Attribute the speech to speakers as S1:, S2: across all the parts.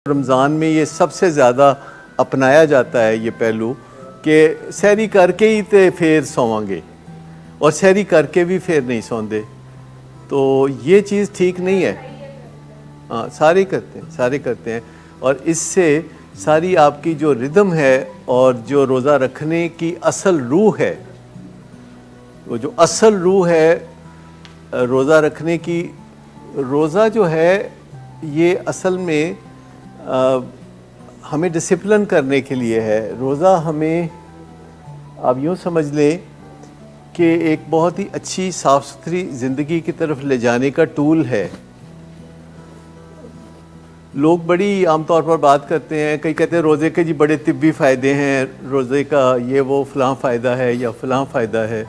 S1: رمضان میں یہ سب سے زیادہ اپنایا جاتا ہے یہ پہلو کہ سحری کر کے ہی تے پھر سوواں گے اور سحری کر کے بھی پھر نہیں سوندے، تو یہ چیز ٹھیک نہیں ہے۔ ہاں سارے کرتے ہیں اور اس سے ساری آپ کی جو ردم ہے اور جو روزہ رکھنے کی اصل روح ہے، وہ جو اصل روح ہے روزہ رکھنے کی، روزہ جو ہے یہ اصل میں ہمیں ڈسپلن کرنے کے لیے ہے۔ روزہ ہمیں آپ یوں سمجھ لیں کہ ایک بہت ہی اچھی صاف ستھری زندگی کی طرف لے جانے کا ٹول ہے۔ لوگ بڑی عام طور پر بات کرتے ہیں، کئی کہتے ہیں روزے کے جی بڑے طبی فائدے ہیں، روزے کا یہ وہ فلاں فائدہ ہے یا فلاں فائدہ ہے۔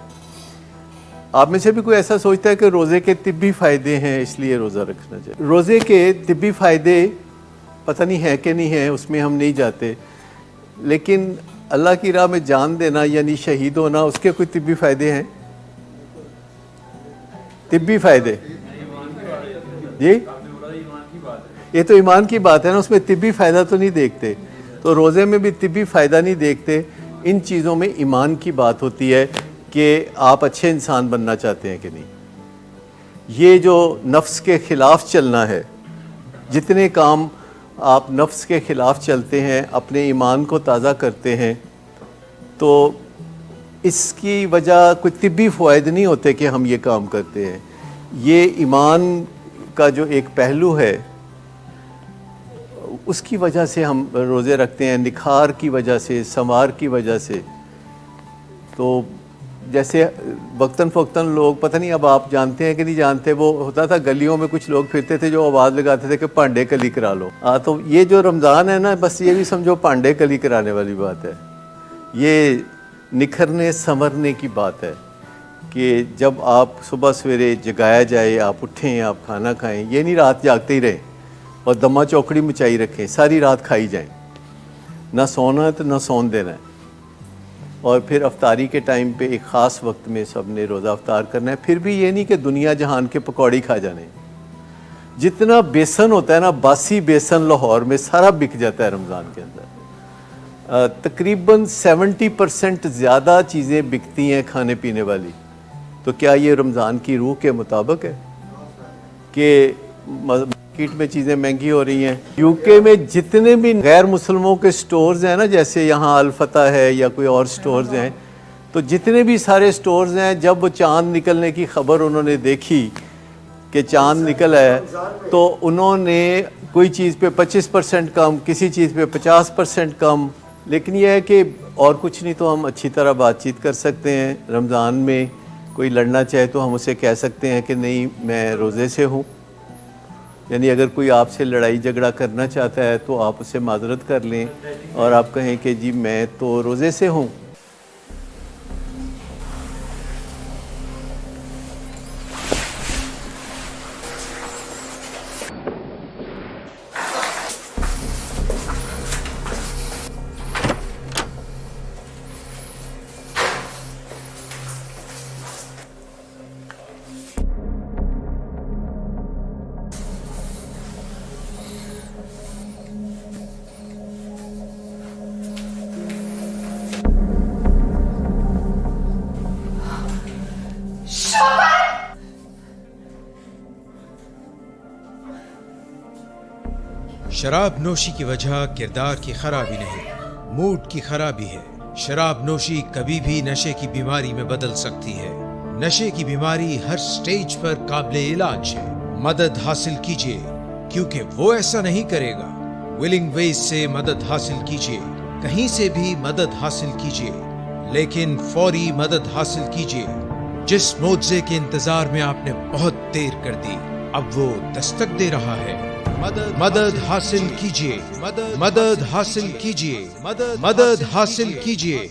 S1: آپ میں سے بھی کوئی ایسا سوچتا ہے کہ روزے کے طبی فائدے ہیں اس لیے روزہ رکھنا چاہیے؟ روزے کے طبی فائدے پتہ نہیں ہے کہ نہیں ہے، اس میں ہم نہیں جاتے، لیکن اللہ کی راہ میں جان دینا یعنی شہید ہونا، اس کے کوئی طبی فائدے ہیں؟ طبی فائدے جی یہ تو ایمان کی بات ہے نا، اس میں طبی فائدہ تو نہیں دیکھتے، تو روزے میں بھی طبی فائدہ نہیں دیکھتے۔ ان چیزوں میں ایمان کی بات ہوتی ہے کہ آپ اچھے انسان بننا چاہتے ہیں کہ نہیں۔ یہ جو نفس کے خلاف چلنا ہے، جتنے کام آپ نفس کے خلاف چلتے ہیں، اپنے ایمان کو تازہ کرتے ہیں، تو اس کی وجہ کوئی طبی فوائد نہیں ہوتے کہ ہم یہ کام کرتے ہیں۔ یہ ایمان کا جو ایک پہلو ہے اس کی وجہ سے ہم روزے رکھتے ہیں، نکھار کی وجہ سے، سنوار کی وجہ سے۔ تو جیسے وقتاً فوقتاً لوگ، پتہ نہیں اب آپ جانتے ہیں کہ نہیں جانتے، وہ ہوتا تھا گلیوں میں کچھ لوگ پھرتے تھے جو آواز لگاتے تھے کہ پانڈے کلی کرا لو۔ تو یہ جو رمضان ہے نا، بس یہ بھی سمجھو پانڈے کلی کرانے والی بات ہے۔ یہ نکھرنے سنورنے کی بات ہے کہ جب آپ صبح سویرے جگایا جائے، آپ اٹھیں، آپ کھانا کھائیں، یہ نہیں رات جاگتے ہی رہیں اور دمہ چوکڑی مچائی رکھیں، ساری رات کھائی جائیں، نہ سونا ہے تو نہ سون دینا ہے، اور پھر افطاری کے ٹائم پہ ایک خاص وقت میں سب نے روزہ افطار کرنا ہے۔ پھر بھی یہ نہیں کہ دنیا جہان کے پکوڑی کھا جانے۔ جتنا بیسن ہوتا ہے نا، باسی بیسن لاہور میں سارا بک جاتا ہے رمضان کے اندر۔ تقریباً 70% زیادہ چیزیں بکتی ہیں کھانے پینے والی۔ تو کیا یہ رمضان کی روح کے مطابق ہے کہ مارکیٹ میں چیزیں مہنگی ہو رہی ہیں؟ یو کے میں جتنے بھی غیر مسلموں کے سٹورز ہیں نا، جیسے یہاں الفتح ہے یا کوئی اور سٹورز ہیں، تو جتنے بھی سارے سٹورز ہیں، جب وہ چاند نکلنے کی خبر انہوں نے دیکھی کہ چاند نکل ہے، تو انہوں نے کوئی چیز پہ 25% کم، کسی چیز پہ 50% کم۔ لیکن یہ ہے کہ اور کچھ نہیں تو ہم اچھی طرح بات چیت کر سکتے ہیں۔ رمضان میں کوئی لڑنا چاہے تو ہم اسے کہہ سکتے ہیں کہ نہیں میں روزے سے ہوں، یعنی اگر کوئی آپ سے لڑائی جھگڑا کرنا چاہتا ہے تو آپ اسے معذرت کر لیں اور آپ کہیں کہ جی میں تو روزے سے ہوں۔
S2: شراب نوشی کی وجہ کردار کی خرابی نہیں، موڈ کی خرابی ہے۔ شراب نوشی کبھی بھی نشے کی بیماری میں بدل سکتی ہے۔ نشے کی بیماری ہر سٹیج پر قابل علاج ہے۔ مدد حاصل کیجیے کیونکہ وہ ایسا نہیں کرے گا۔ ولنگ ویز سے مدد حاصل کیجیے، کہیں سے بھی مدد حاصل کیجیے، لیکن فوری مدد حاصل کیجیے۔ جس معجزے کے انتظار میں آپ نے بہت دیر کر دی، اب وہ دستک دے رہا ہے۔ مدد حاصل کیجیے، مدد حاصل کیجیے، مدد حاصل کیجیے۔